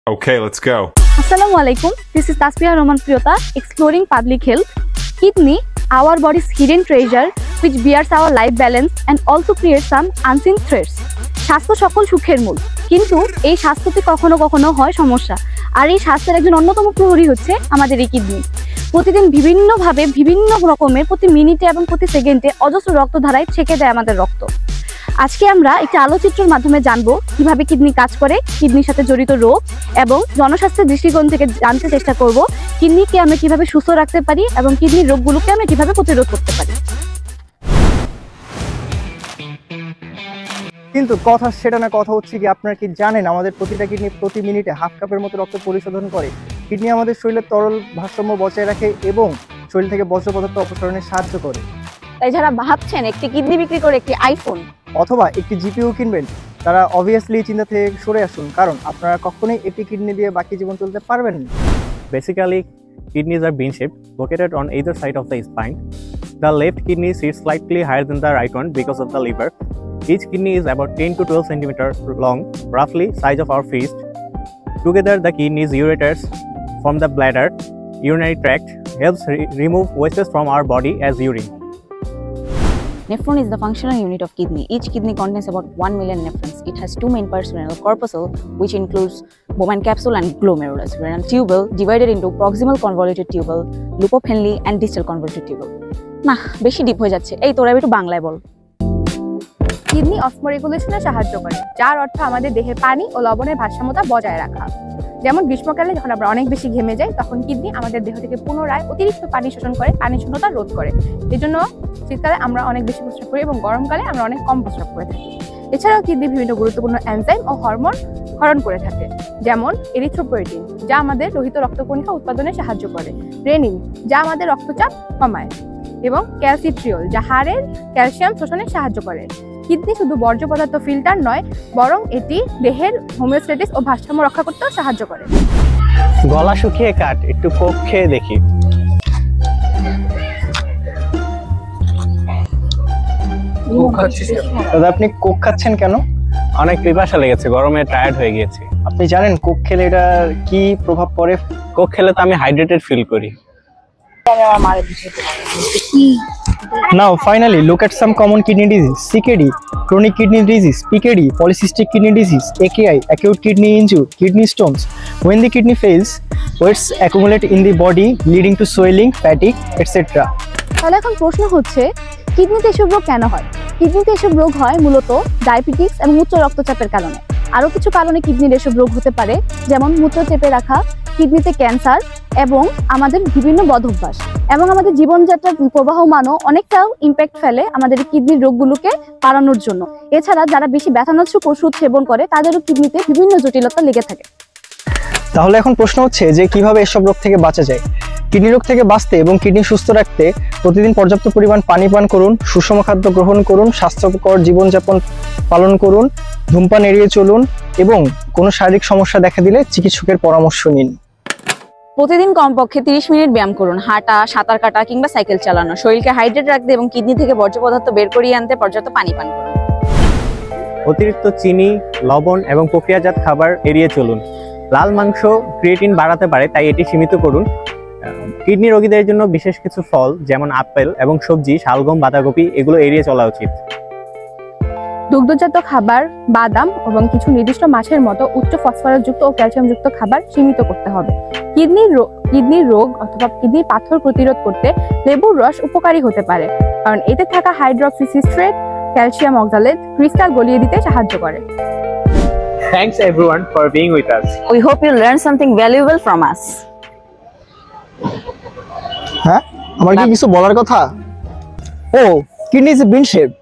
Okay, let's go. Assalamu alaikum. This is Tasbiha Roman Priyota, exploring public health. Kidney, our body's hidden treasure, which bears our life balance and also creates some unseen threats. স্বাস্থ্য সকল সুখের মূল, কিন্তু এই স্বাস্থ্যতে কখনো কখনো হয় সমস্যা। আর এই স্বাস্থ্যের একজন অন্যতম প্রহরী হচ্ছে আমাদের এই কিডনি। প্রতিদিন বিভিন্নভাবে বিভিন্ন রকমের প্রতি মিনিটে এবং প্রতি সেকেন্ডে অজস্র রক্তধারায় ছেঁকে দেয় আমাদের রক্ত। আজকে আমরা একটি আলোকচিত্রের মাধ্যমে জানবো কিভাবে কিডনি কাজ করে, কিডনির সাথে জড়িত রোগ এবং জনস্বাস্থ্যের দৃষ্টিকোণ থেকে জানতে চেষ্টা করব কিডনিকে আমরা কিভাবে সুস্থ রাখতে পারি এবং কিডনির রোগগুলোকে আমরা কিভাবে প্রতিরোধ করতে পারি। কিন্তু কথা সেটা না, কথা হচ্ছে কি আপনারা কি জানেন আমাদের প্রতিটা কিডনি প্রতি মিনিটে হাফ কাপের মতো রক্ত পরিশোধন করে। কিডনি আমাদের শরীরের তরল ভারসাম্য বজায় রাখে এবং শরীর থেকে বর্জ্য পদার্থ অপসারণে সাহায্য করে। তাই যারা ভাবছেন একটি কিডনি বিক্রি করে একটি আইফোন অথবা একটি জিপিইউ কিনবেন, তারা অবভিয়াসলি চিন্তা থেকে সরে আসুন, কারণ আপনারা কখনোই একটি কিডনি দিয়ে বাকি জীবন চলতে পারবেন না। Basically, kidneys are bean-shaped, located on either side of the spine. The left kidney sits slightly higher than the right one because of the liver. Each kidney is about 10 to 12 centimeters long, roughly size of our fist. Together, the kidneys ureters from the bladder, urinary tract, helps remove wastes from our body as urine. Nephron is the functional unit of kidney. Each kidney contains about 1 million nephrons. It has two main personnel: corpuscle, which includes Bowman capsule, and glomerulus, renal tubule, divided into proximal convoluted tubule, Lupop-Henle, and distal convoluted tubule. না, বেশি deep হয়ে যাচ্ছে, এই তোরা একটু বাংলায় বল। Kidney অসমোরেগুলেশনে সাহায্য করে, যার অর্থ আমাদের দেহের পানি ও লবণের ভারসাম্যতা বজায় রাখা। যেমন গ্রীষ্মকালে যখন আমরা অনেক বেশি ঘেমে যাই, তখন কিডনি আমাদের দেহ থেকে পুনরায় অতিরিক্ত পানি শোষণ করে পানি শূন্যতা রোধ করে। এই জন্য শীতকালে আমরা অনেক বেশি প্রস্রাব করি এবং গরমকালে আমরা অনেক কম প্রস্রাব করে থাকি। এছাড়াও কিডনি বিভিন্ন গুরুত্বপূর্ণ এনজাইম ও হরমোন ক্ষরণ করে থাকে, যেমন এরিথ্রোপয়েটিন, যা আমাদের লোহিত রক্তকণিকা উৎপাদনে সাহায্য করে, রেনিন, যা আমাদের রক্তচাপ কমায়, এবং ক্যালসিট্রিওল, যা হাড়ের ক্যালসিয়াম শোষণে সাহায্য করে। কিডনি শুধু বর্জ্য পদার্থ ফিল্টার নয়, বরং এটি দেহের হোমিওস্ট্যাটিস ও ভারসাম্য রক্ষা করতেও সাহায্য করে। গলা শুকিয়ে কাট, একটু কোক খেয়ে দেখি। দাদা, আপনি কোক খাচ্ছেন কেন? অনেক পিপাসা লেগেছে, গরমে টায়ার্ড হয়ে গিয়েছি। আপনি জানেন কোক খেলে এটার কি প্রভাব পড়ে? কোক খেলে তো আমি হাইড্রেটেড ফিল করি। Now finally look at some common kidney disease: CKD, chronic kidney disease; PKD, polycystic kidney disease; AKI, acute kidney injury; kidney stones. When the kidney fails, weights accumulate in the body leading to swelling, fatigue, etc. তাহলে এখন প্রশ্ন হচ্ছে, কিডনিতে এসব রোগ কেন হয়? কিডনিতে এসব রোগ হয় মূলত ডায়াবেটিস এবং উচ্চ রক্তচাপের কারণে। আরও কিছু কারণে কিডনির এসব রোগ হতে পারে, যেমন মূত্র চেপে রাখা, কিডনিতে ক্যান্সার এবং আমাদের বিভিন্ন বদভ্যাস এবং আমাদের জীবনযাত্রার প্রবাহমানও অনেকটাও ইম্প্যাক্ট ফেলে আমাদের কিডনির রোগগুলোকে বাড়ানোর জন্য। এছাড়া যারা বেশি ব্যথানাশক ওষুধ সেবন করে, তাদেরও কিডনিতে বিভিন্ন জটিলতা লেগে থাকে। তাহলে এখন প্রশ্ন হচ্ছে যে কিভাবে এসব রোগ থেকে বাঁচা যায়। কিডনি রোগ থেকে বাঁচতে এবং কিডনি সুস্থ রাখতে প্রতিদিন পর্যাপ্ত পরিমাণ পানি পান করুন, সুষম খাদ্য গ্রহণ করুন, স্বাস্থ্যকর জীবনযাপন পালন করুন, ধূমপান এড়িয়ে চলুন এবং কোনো শারীরিক সমস্যা দেখা দিলে চিকিৎসকের পরামর্শ নিন। প্রতিদিন কমপক্ষে 30 মিনিট ব্যায়াম করুন। হাঁটা, সাঁতার কাটা কিংবা সাইকেল চালানো শরীরকে হাইড্রেট রাখতে এবং কিডনি থেকে বর্জ্য পদার্থ বের করিয়ে আনতে পর্যাপ্ত পানি পান করুন। অতিরিক্ত চিনি, লবণ এবং প্রক্রিয়াজাত খাবার এড়িয়ে চলুন। লাল মাংস ক্রিয়েটিন বাড়াতে পারে, তাই এটি সীমিত করুন। কিডনি রোগীদের জন্য বিশেষ কিছু ফল যেমন আপেল এবং সবজি, শালগম, বাঁধাকপি এগুলো এড়িয়ে চলা উচিত। দুগ্ধজাত খাবার, বাদাম এবং কিছু নির্দিষ্ট মাছের মতো উচ্চ ফসফরাসযুক্ত ও ক্যালসিয়ামযুক্ত খাবার সীমিত করতে হবে। কিডনির রোগ অথবা কিডনির পাথর প্রতিরোধ করতে লেবুর রস উপকারী হতে পারে, কারণ এতে থাকা হাইড্রক্সিসিস্ট্রেট ক্যালসিয়াম অক্সালেট ক্রিস্টাল গলিয়ে দিতে সাহায্য করে। Thanks everyone for being with us. We hope you learned something valuable from us. হ্যাঁ, আমার কি কিছু বলার কথা? ও, কিডনি ইজ বিন শেপড।